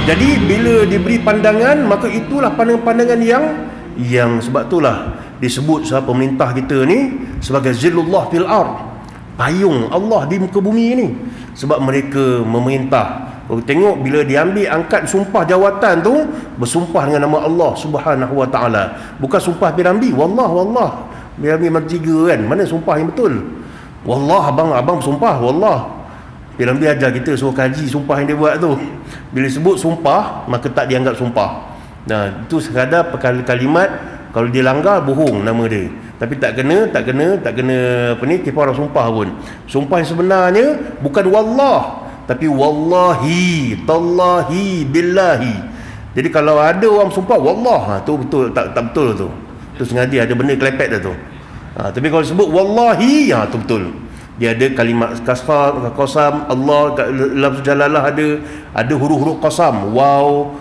Jadi bila diberi pandangan, maka itulah pandangan-pandangan yang sebab itulah disebut sama pemerintah kita ni sebagai zillullah fil ard, payung Allah di muka bumi ni. Sebab mereka memerintah. Tengok bila diambil angkat sumpah jawatan tu, bersumpah dengan nama Allah Subhanahu wa taala. Bukan sumpah pirambi, wallah. Pirambi macam tiga kan. Mana sumpah yang betul? Wallah, abang sumpah wallah. Pirambi ajar kita suruh kaji sumpah yang dia buat tu. Bila sebut sumpah, maka tak dianggap sumpah. Nah, itu sekadar kalimat, kalau dia langgar bohong nama dia. Tapi tak kena apa ni, kifarah sumpah pun. Sumpah yang sebenarnya bukan wallah, tapi wallahi, tallahi, billahi. Jadi kalau ada orang sumpah wallah, tu betul, tak betul tu. Tu sengaja ada benda kelepet dah tu. Tapi kalau sebut wallahi, tu betul. Dia ada kalimat qasam, Allah dalam jalalah ada huruf-huruf qasam, waw,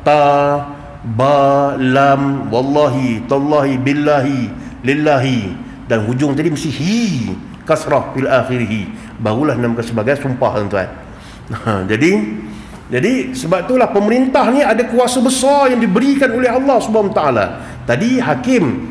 ta, ba, lam, wallahi, tallahi, billahi, lillahi, dan hujung tadi mesti hi, kasrah fil akhirih, barulah dinamakan sebagai sumpah, tuan-tuan. Jadi sebab itulah pemerintah ni ada kuasa besar yang diberikan oleh Allah Subhanahu taala. Tadi hakim,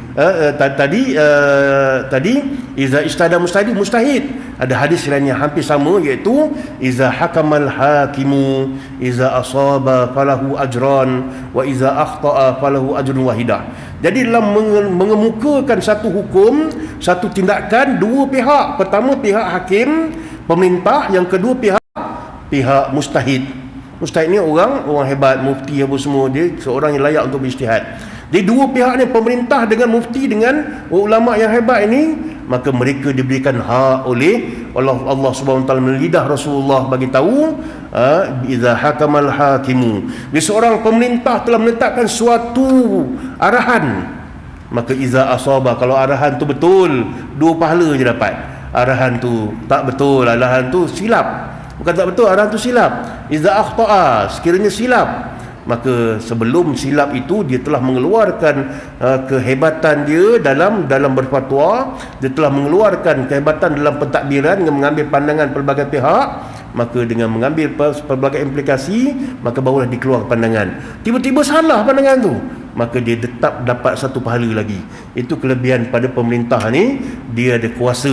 tadi iza istada mustahid. Ada hadis lainnya hampir sama, iaitu iza hakamal hakimu iza asaba falahu ajran wa iza akhta'a falahu ajrun wahidah. Jadi dalam mengemukakan satu hukum, satu tindakan, dua pihak. Pertama pihak hakim, pemerintah, yang kedua pihak mustahid. Mustahid ni orang hebat, mufti apa semua, dia seorang yang layak untuk berijtihad. Jadi dua pihak ni, pemerintah dengan mufti dengan ulama yang hebat ini, maka mereka diberikan hak oleh Allah Subhanahu taala melalui lidah Rasulullah bagi tahu, idza hakamal hakimu, bila seorang pemerintah telah menetapkan suatu arahan, maka iza asaba, kalau arahan tu betul, 2 pahala je dapat. Arahan tu tak betul, arahan tu silap. Bukan tak betul, arahan tu silap. Iza akhta'a, sekiranya silap, maka sebelum silap itu dia telah mengeluarkan kehebatan dia dalam berfatwa, dia telah mengeluarkan kehebatan dalam pentadbiran dengan mengambil pandangan pelbagai pihak. Maka dengan mengambil pelbagai implikasi, maka barulah dikeluarkan pandangan. Tiba-tiba salah pandangan tu, maka dia tetap dapat 1 pahala lagi. Itu kelebihan pada pemerintah ni, dia ada kuasa.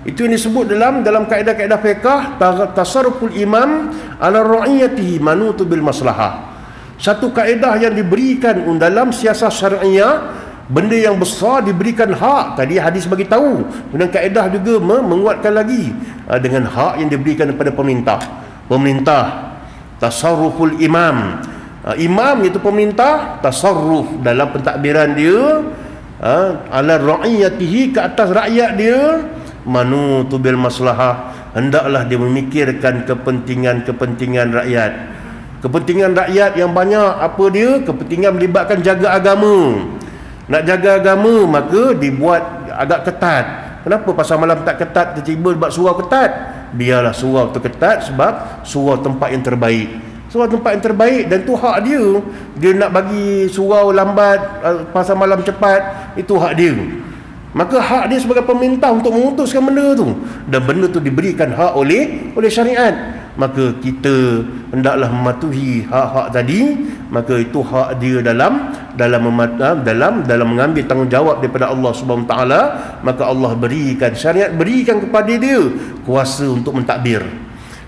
Itu yang disebut dalam kaedah-kaedah fiqh, tasarruful imam ala ra'iyatihi manutu bil maslahah. Satu kaedah yang diberikan dalam siasat syariah, benda yang besar diberikan hak. Tadi hadis bagi tahu. Kemudian kaedah juga menguatkan lagi dengan hak yang diberikan kepada pemerintah. Tasarruful imam. Imam iaitu pemerintah, tasarruf dalam pentadbiran dia ala ra'iyatihi, ke atas rakyat dia, manutu bil maslahah, hendaklah dia memikirkan kepentingan rakyat. Kepentingan rakyat yang banyak apa dia? Kepentingan melibatkan jaga agama. Nak jaga agama, maka dibuat agak ketat. Kenapa pasal malam tak ketat, tiba-tiba buat surau ketat? Biarlah surau tu ketat sebab surau tempat yang terbaik. Surau tempat yang terbaik, dan tu hak dia. Dia nak bagi surau lambat, pasal malam cepat, itu hak dia. Maka hak dia sebagai pemerintah untuk memutuskan benda tu, dan benda tu diberikan hak oleh syariat. Maka kita hendaklah mematuhi hak-hak tadi. Maka itu hak dia dalam mengambil tanggungjawab daripada Allah Subhanahu taala. Maka Allah berikan, syariat berikan kepada dia kuasa untuk mentadbir.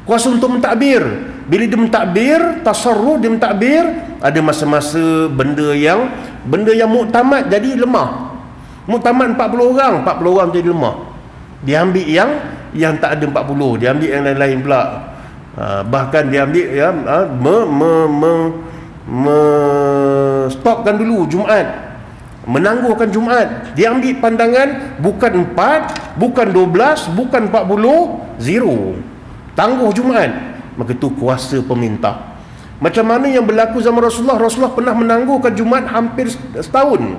Kuasa untuk mentadbir. Bila dia mentadbir, tasarruf dia mentadbir, ada masa-masa benda yang muktamad jadi lemah. Muktamad 40 orang jadi lemah. Dia ambil yang tak ada 40, dia ambil yang lain-lain pula. Bahkan dia ambil stopkan dulu Jumaat, menangguhkan Jumaat. Dia ambil pandangan bukan 4, bukan 12, bukan 40, zero, tangguh Jumaat. Maka itu kuasa pemerintah. Macam mana yang berlaku zaman Rasulullah pernah menangguhkan Jumaat hampir setahun.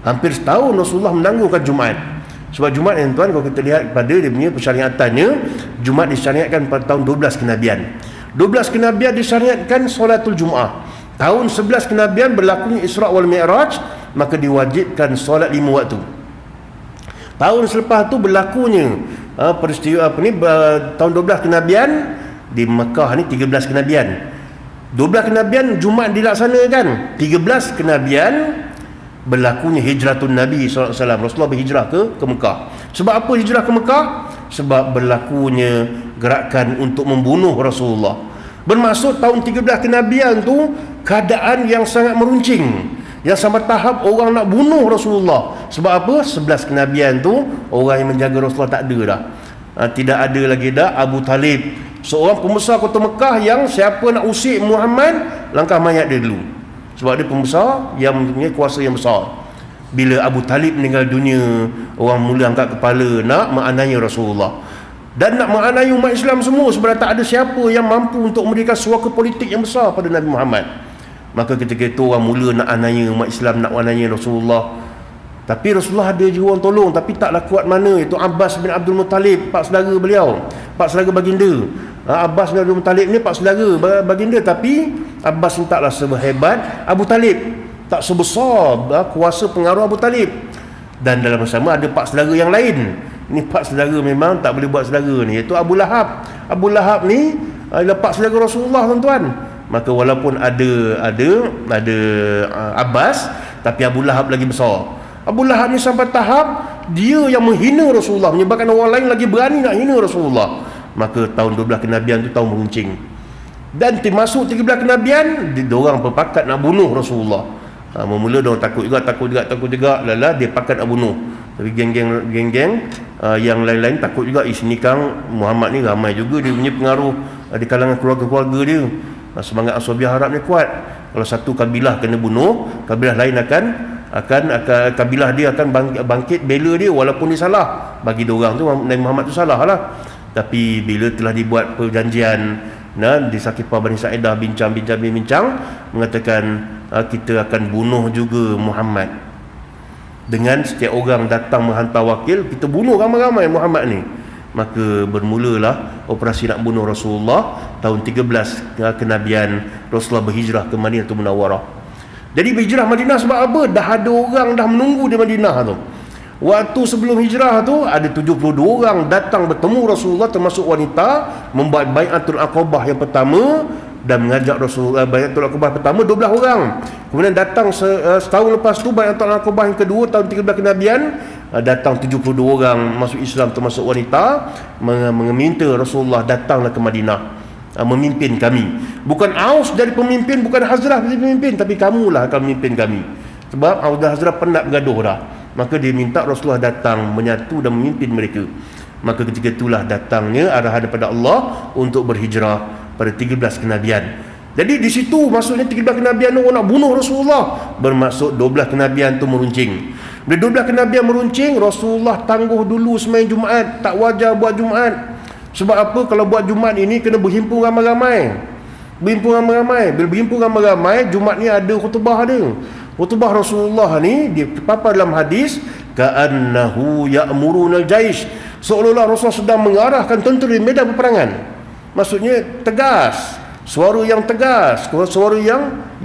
Hampir setahun Rasulullah menangguhkan Jumaat. Sebab Jumaat yang tuan, kalau kita lihat pada dia punya persyariatannya, Jumaat disyariatkan pada tahun 12 kenabian. 12 kenabian disyariatkan solatul Jumaat. Tahun 11 kenabian berlakunya Isra' wal Mi'raj, maka diwajibkan solat 5 waktu. Tahun selepas tu berlakunya peristiwa tahun 12 kenabian. Di Mekah ni 13 kenabian. 12 kenabian Jumaat dilaksanakan. 13 kenabian berlakunya hijratun Nabi SAW. Rasulullah berhijrah ke Mekah. Sebab apa hijrah ke Mekah? Sebab berlakunya gerakan untuk membunuh Rasulullah. Bermaksud tahun 13 kenabian tu keadaan yang sangat meruncing, yang sampai tahap orang nak bunuh Rasulullah. Sebab apa? 11 kenabian tu orang yang menjaga Rasulullah tak ada dah. Tidak ada lagi dah Abu Talib, seorang pembesar kota Mekah yang siapa nak usik Muhammad, langkah mayat dia dulu. Sebab dia pembesar yang mempunyai kuasa yang besar. Bila Abu Talib meninggal dunia, orang mula angkat kepala nak menganiaya Rasulullah dan nak menganiaya umat Islam semua, sebab tak ada siapa yang mampu untuk memberikan suaka politik yang besar pada Nabi Muhammad. Maka ketika itu orang mula nak aniaya umat Islam, nak menganiaya Rasulullah. Tapi Rasulullah ada juga orang tolong, tapi taklah kuat mana. Itu Abbas bin Abdul Muttalib, pak saudara beliau, pak saudara baginda. Abbas bin Abdul Muttalib ni pak saudara baginda, tapi Abbas ni taklah sehebat Abu Talib, tak sebesar kuasa pengaruh Abu Talib. Dan dalam masa sama ada pak saudara yang lain. Ni pak saudara memang tak boleh buat saudara ni, iaitu Abu Lahab. Abu Lahab ni adalah pak saudara Rasulullah, tuan-tuan. Maka walaupun ada Abbas, tapi Abu Lahab lagi besar. Abu Lahab ni sampai tahap dia yang menghina Rasulullah, menyebabkan orang lain lagi berani nak hina Rasulullah. Maka tahun 12 kenabian tu tahun meruncing. Dan termasuk 13 kenabian, diorang berpakat nak bunuh Rasulullah. Memula diorang takut juga, lala dia pakat nak bunuh. Tapi geng-geng yang lain-lain takut juga. Sini Kang Muhammad ni ramai juga dia punya pengaruh di kalangan keluarga-keluarga dia. Semangat Ashabiah Arab ni kuat. Kalau satu kabilah kena bunuh, kabilah lain akan kabilah dia akan bangkit bela dia walaupun dia salah. Bagi diorang tu Nabi Muhammad tu salah lah. Tapi bila telah dibuat perjanjian di Saqifah Bani Sa'idah, bincang mengatakan kita akan bunuh juga Muhammad. Dengan setiap orang datang menghantar wakil, kita bunuh ramai-ramai Muhammad ni. Maka bermulalah operasi nak bunuh Rasulullah. Tahun 13 kenabian Rasulullah berhijrah ke Madinatul Munawwarah. Jadi berhijrah Madinah sebab apa? Dah ada orang dah menunggu di Madinah tu. Waktu sebelum hijrah tu ada 72 orang datang bertemu Rasulullah, termasuk wanita, membuat bai'atul Aqabah yang pertama dan mengajak Rasulullah. Bai'atul Aqabah pertama 12 orang. Kemudian datang setahun lepas tu bai'atul Aqabah yang kedua tahun 13 kenabian, datang 72 orang masuk Islam termasuk wanita, meminta Rasulullah datanglah ke Madinah, memimpin kami. Bukan Aus jadi pemimpin, bukan Hazrah jadi pemimpin, tapi kamulah akan memimpin kami. Sebab Aus dan Hazrah penat bergaduh dah. Maka dia minta Rasulullah datang menyatu dan memimpin mereka. Maka ketika itulah datangnya arahan daripada Allah untuk berhijrah pada 13 kenabian. Jadi di situ maksudnya 13 kenabian orang nak bunuh Rasulullah. Bermaksud 12 kenabian tu meruncing. Bila 12 kenabian meruncing, Rasulullah tangguh dulu sembahyang Jumaat. Tak wajar buat Jumaat. Sebab apa? Kalau buat Jumaat ini kena berhimpun ramai-ramai. Bila berhimpun ramai-ramai, Jumaat ni ada khutbah dia. Khutbah Rasulullah ni dipaparkan dalam hadis, ka'annahu ya'murunal jaish, seolah-olah Rasulullah sedang mengarahkan tentera di medan peperangan. Maksudnya tegas, suara yang tegas, suara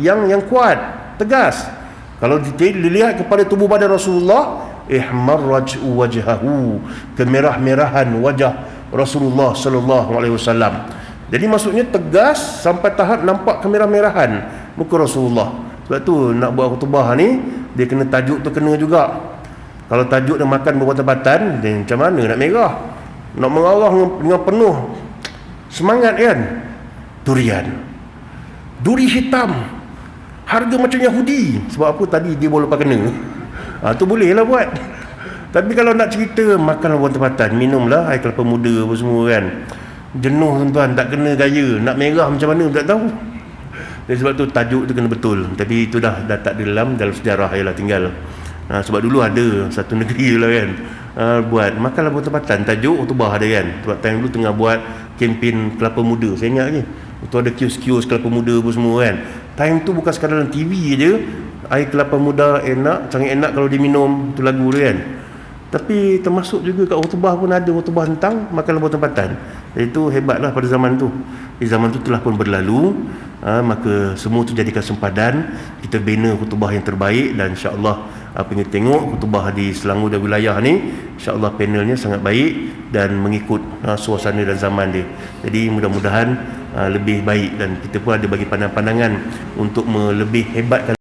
yang kuat, tegas. Kalau dilihat kepada tubuh badan Rasulullah, ihmarraj wajhahu, kemerah-merahan wajah Rasulullah sallallahu alaihi wasallam. Jadi maksudnya tegas sampai tahap nampak kemerah-merahan muka Rasulullah. Sebab tu nak buat khutbah ni, dia kena tajuk tu kena juga. Kalau tajuk dia makan berbatang-batang, dia macam mana nak merah? Nak mengarah dengan penuh semangat kan? Duri hitam, harga macam Yahudi. Sebab apa tadi dia boleh lepas kena. Tu boleh lah buat. Tapi kalau nak cerita, makanlah berbatang-batang, minumlah air kelapa muda apa semua kan. Jenuh tuan-tuan, tak kena gaya. Nak merah macam mana tak tahu. Dan sebab tu tajuk tu kena betul. Tapi itu dah tak ada dalam sejarah je lah tinggal. Sebab dulu ada satu negeri lah kan, buat makanlah bertepatan, tajuk khutbah ada kan. Sebab time dulu tengah buat kempen kelapa muda, saya ingat lagi. Itu ada kios-kios kelapa muda apa semua kan. Time tu bukan sekadar dalam TV je, air kelapa muda enak, sangat enak kalau diminum, tu lagu dia kan. Tapi termasuk juga kat khutbah pun ada khutbah tentang makanlah bertepatan. Itu hebatlah pada zaman tu. Di zaman tu telah pun berlalu. Maka semua tu jadikan sempadan, kita bina khutbah yang terbaik. Dan insya-Allah apa yang tengok khutbah di Selangor dan wilayah ni, insya-Allah panelnya sangat baik dan mengikut suasana dan zaman dia. Jadi mudah-mudahan lebih baik, dan kita pun ada bagi pandangan-pandangan untuk lebih hebatkan